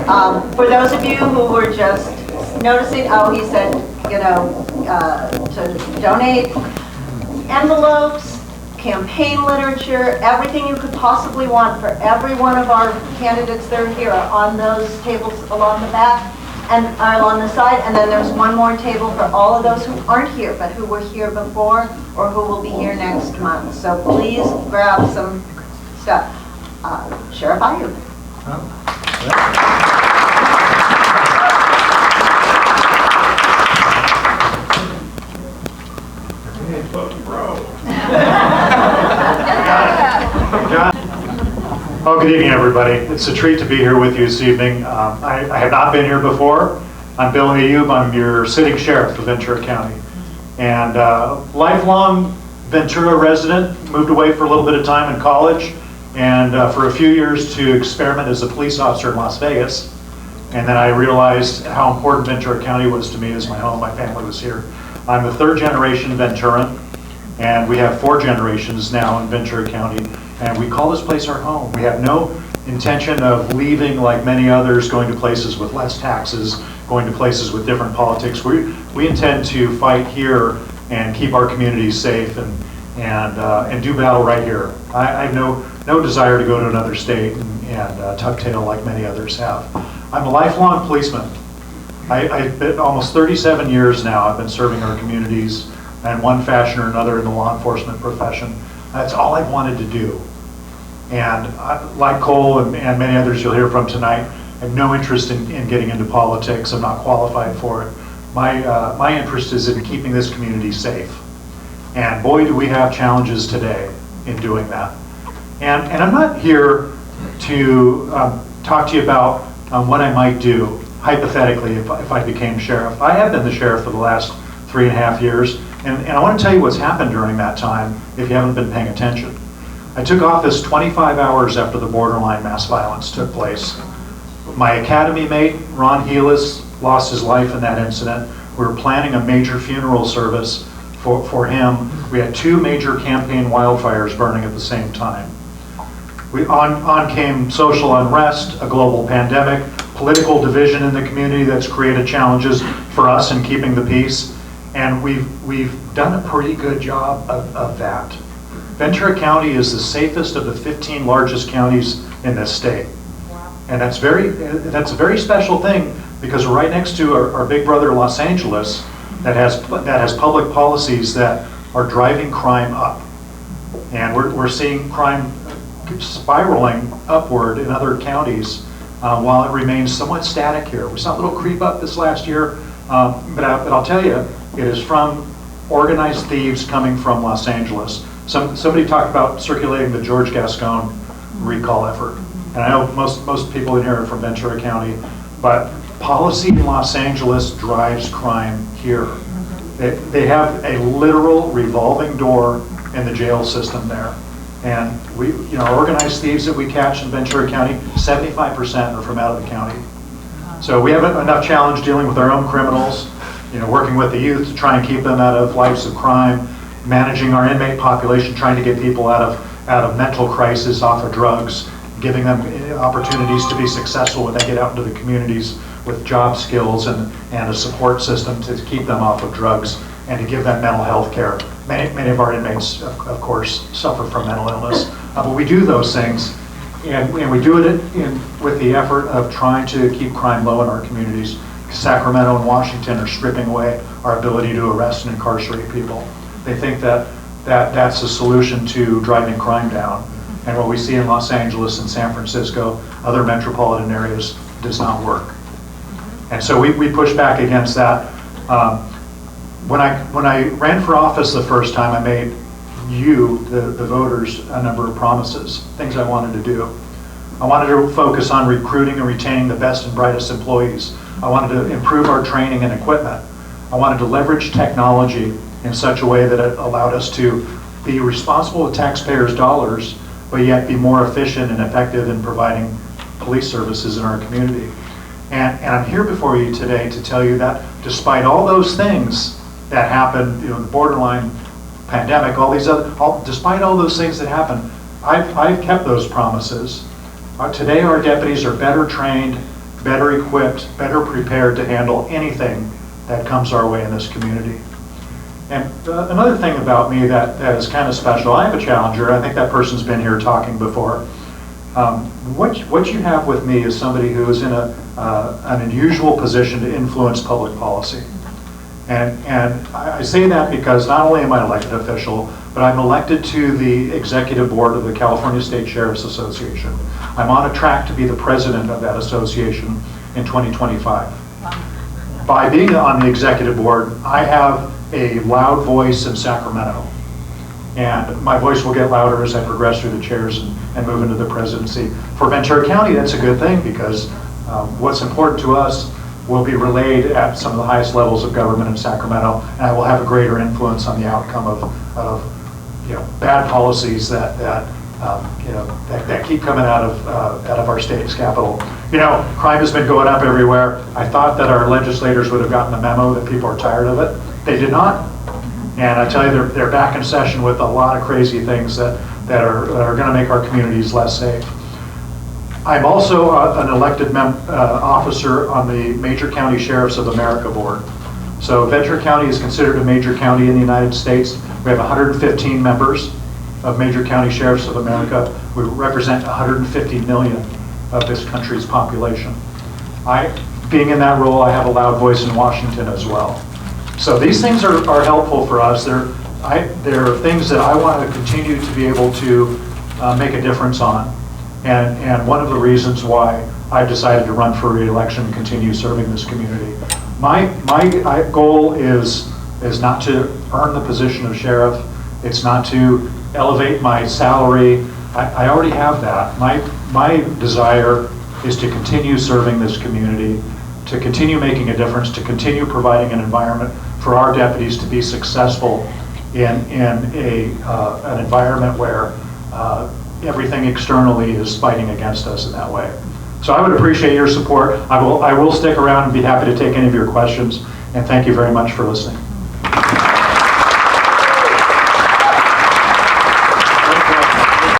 For those of you who were just noticing, oh, he said, you know, to donate envelopes, campaign literature, everything you could possibly want for every one of our candidates that are here are on those tables along the back and along the side. And then there's one more table for all of those who aren't here, but who were here before or who will be here next month. So please grab some stuff. Sheriff Ayub. Oh, good evening, everybody. It's a treat to be here with you this evening. I have not been here before. I'm Bill Ayub. I'm your sitting sheriff of Ventura County. And lifelong Ventura resident, moved away for a little bit of time in college, and for a few years to experiment as a police officer in Las Vegas. And then I realized how important Ventura County was to me as my home. My family was here. I'm a third generation Venturan, and we have 4 generations now in Ventura County, and we call this place our home. We have no intention of leaving like many others, going to places with less taxes, going to places with different politics. We intend to fight here and keep our communities safe and do battle right here. I have no desire to go to another state and tuck tail like many others have. I'm a lifelong policeman. I've been almost 37 years now. I've been serving our communities in one fashion or another in the law enforcement profession. That's all I've wanted to do. And like Cole and many others you'll hear from tonight, I have no interest in getting into politics. I'm not qualified for it. My interest is in keeping this community safe. And boy, do we have challenges today in doing that. And I'm not here to talk to you about what I might do, hypothetically, if I became sheriff. I have been the sheriff for the last 3.5 years. And I want to tell you what's happened during that time if you haven't been paying attention. I took office 25 hours after the borderline mass violence took place. My academy mate, Ron Heelis, lost his life in that incident. We were planning a major funeral service for him. We had 2 major campaign wildfires burning at the same time. On came social unrest, a global pandemic, political division in the community that's created challenges for us in keeping the peace. And we've done a pretty good job of that. Ventura County is the safest of the 15 largest counties in this state. Wow. And that's a very special thing, because we're right next to our big brother Los Angeles that has public policies that are driving crime up. And we're seeing crime spiraling upward in other counties while it remains somewhat static here. We saw a little creep up this last year, but I'll tell you, it is from organized thieves coming from Los Angeles. Somebody talked about circulating the George Gascon recall effort. And I know most people in here are from Ventura County, but policy in Los Angeles drives crime here. They have a literal revolving door in the jail system there. And organized thieves that we catch in Ventura County, 75% are from out of the county. So we have enough challenge dealing with our own criminals, working with the youth to try and keep them out of lives of crime, managing our inmate population, trying to get people out of mental crisis, off of drugs, giving them opportunities to be successful when they get out into the communities with job skills and a support system to keep them off of drugs and to give them mental health care. Many of our inmates, of course, suffer from mental illness, but we do those things, and we do it with the effort of trying to keep crime low in our communities. Sacramento and Washington are stripping away our ability to arrest and incarcerate people. They think that's a solution to driving crime down. And what we see in Los Angeles and San Francisco, other metropolitan areas, does not work. And so we push back against that. When I ran for office the first time, I made you, the voters, a number of promises, things I wanted to do. I wanted to focus on recruiting and retaining the best and brightest employees. I wanted to improve our training and equipment. I wanted to leverage technology in such a way that it allowed us to be responsible with taxpayers' dollars, but yet be more efficient and effective in providing police services in our community. And I'm here before you today to tell you that despite all those things that happened, the borderline pandemic, despite all those things that happened, I've kept those promises. Today our deputies are better trained, better equipped, better prepared to handle anything that comes our way in this community. And another thing about me that is kind of special, I have a challenger. I think that person's been here talking before. What you have with me is somebody who is in an unusual position to influence public policy. And I say that because not only am I an elected official, but I'm elected to the executive board of the California State Sheriff's Association. I'm on a track to be the president of that association in 2025. By being on the executive board, I have a loud voice in Sacramento. And my voice will get louder as I progress through the chairs and move into the presidency. For Ventura County, that's a good thing because what's important to us will be relayed at some of the highest levels of government in Sacramento, and I will have a greater influence on the outcome of bad policies that keep coming out of our state's capital. Crime has been going up everywhere. I thought that our legislators would have gotten the memo that people are tired of it. They did not. And I tell you, they're back in session with a lot of crazy things that are going to make our communities less safe. I'm also an elected officer on the Major County Sheriffs of America board. So Ventura County is considered a major county in the United States. We have 115 members of Major County Sheriffs of America. We represent 150 million of this country's population. Being in that role, I have a loud voice in Washington as well. So these things are helpful for us. They're things that I want to continue to be able to make a difference on. And one of the reasons why I've decided to run for re-election and continue serving this community. My goal is not to earn the position of sheriff. It's not to elevate my salary. I already have that. My desire is to continue serving this community, to continue making a difference, to continue providing an environment for our deputies to be successful in an environment where everything externally is fighting against us in that way. So I would appreciate your support. I will stick around and be happy to take any of your questions, and thank you very much for listening.